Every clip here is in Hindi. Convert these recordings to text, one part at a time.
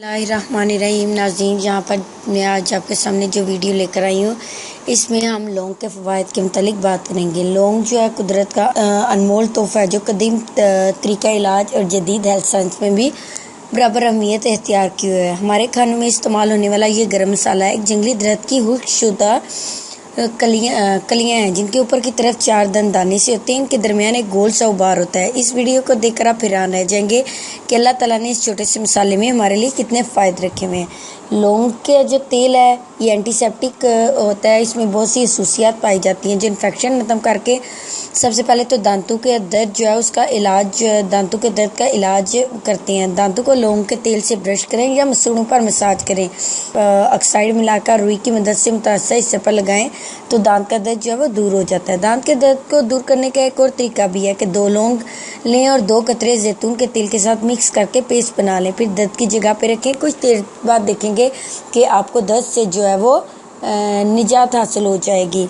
बिस्मिल्लाहिर्रहमानिर्रहीम। नाज़रीन, यहाँ पर मैं आज आपके सामने जो वीडियो लेकर आई हूँ इसमें हम लौंग के फ़वाइद के मुतालिक बात करेंगे। लौंग जो है कुदरत का अनमोल तोहफ़ा है जो कदीम तरीका इलाज और जदीद हेल्थ साइंस में भी बराबर अहमियत इख्तियार किए हुए है। हमारे खानों में इस्तेमाल होने वाला ये गर्म मसाला है एक जंगली दरख्त की खुश्कशुदा कलियाँ हैं जिनके ऊपर की तरफ 4 दाने से होते हैं। इनके दरमियान एक गोल सा उबार होता है। इस वीडियो को देखकर आप हैरान रह जाएंगे कि अल्लाह ताला ने इस छोटे से मसाले में हमारे लिए कितने फ़ायदे रखे हुए हैं। लौंग के जो तेल है ये एंटीसेप्टिक होता है। इसमें बहुत सी खसूसियात पाई जाती हैं जो इन्फेक्शन खत्म करके सबसे पहले तो दांतों के दर्द जो है उसका इलाज दांतों के दर्द का इलाज करते हैं। दांतों को लौंग के तेल से ब्रश करें या मसूड़ों पर मसाज करें। ऑक्साइड मिलाकर रुई की मदद से मुतासर हिस्से पर लगाएं तो दांत का दर्द जो है वो दूर हो जाता है। दांत के दर्द को दूर करने का एक और तरीका भी है कि 2 लौंग लें और 2 कतरे जैतून के तेल के साथ मिक्स करके पेस्ट बना लें, फिर दर्द की जगह पे रखें। कुछ देर बाद देखेंगे कि आपको दर्द से जो है वो निजात हासिल हो जाएगी।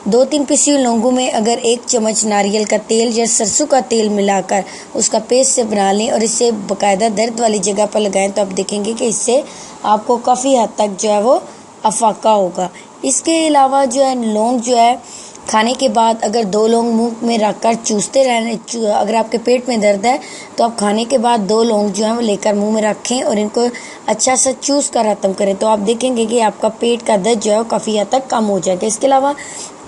2-3 पिसी हुई लौंगों में अगर 1 चम्मच नारियल का तेल या सरसों का तेल मिलाकर उसका पेस्ट से बना लें और इसे बाकायदा दर्द वाली जगह पर लगाएं तो आप देखेंगे कि इससे आपको काफ़ी हद तक जो है वो अफाका होगा। इसके अलावा जो है लौंग जो है खाने के बाद अगर 2 लौंग मुंह में रखकर चूसते रहने, अगर आपके पेट में दर्द है तो आप खाने के बाद 2 लौंग जो है वो लेकर मुंह में रखें और इनको अच्छा सा चूस कर ख़त्म करें तो आप देखेंगे कि आपका पेट का दर्द जो है वो काफ़ी हद तक कम हो जाएगा। इसके अलावा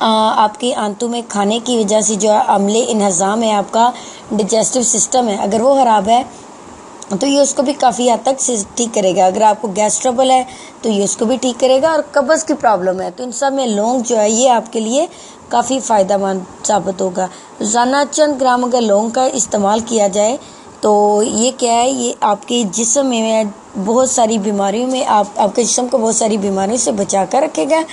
आपकी आंतों में खाने की वजह से जो है अम्ले इंहज़ाम है, आपका डाइजेस्टिव सिस्टम है, अगर वो ख़राब है तो ये उसको भी काफ़ी हद तक ठीक करेगा। अगर आपको गैस ट्रबल है तो ये उसको भी ठीक करेगा और कब्ज़ की प्रॉब्लम है तो इन सब में लौंग जो है ये आपके लिए काफ़ी फ़ायदेमंद साबित होगा। रोज़ाना चंद ग्राम अगर लौंग का इस्तेमाल किया जाए तो ये क्या है, ये आपके जिस्म में बहुत सारी बीमारियों में आपके जिस्म को बहुत सारी बीमारियों से बचा कर रखेगा।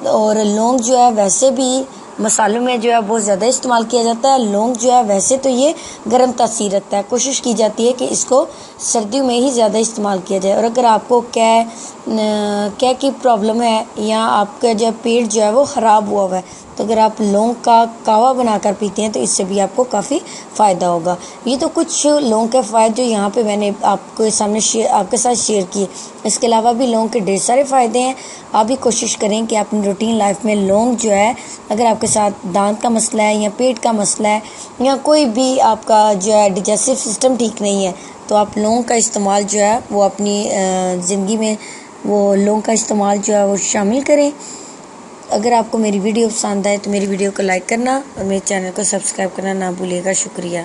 और लौंग जो है वैसे भी मसालों में जो है बहुत ज़्यादा इस्तेमाल किया जाता है। लौंग जो है वैसे तो ये गर्म तासीर रखता है, कोशिश की जाती है कि इसको सर्दियों में ही ज़्यादा इस्तेमाल किया जाए। और अगर आपको क्या की प्रॉब्लम है या आपका जो पेट जो है वो ख़राब हुआ है तो अगर आप लौंग का कावा बनाकर पीते हैं तो इससे भी आपको काफ़ी फ़ायदा होगा। ये तो कुछ लौंग के फ़ायदे जो यहाँ पे मैंने आपके सामने आपके साथ शेयर किए। इसके अलावा भी लौंग के ढेर सारे फ़ायदे हैं। आप भी कोशिश करें कि अपनी रूटीन लाइफ में लौंग जो है, अगर आपके साथ दांत का मसला है या पेट का मसला है या कोई भी आपका जो है डाइजेस्टिव सिस्टम ठीक नहीं है तो आप लौंग का इस्तेमाल जो है वो अपनी ज़िंदगी में वो लौंग का इस्तेमाल जो है वो शामिल करें। अगर आपको मेरी वीडियो पसंद आए तो मेरी वीडियो को लाइक करना और मेरे चैनल को सब्सक्राइब करना ना भूलिएगा। शुक्रिया।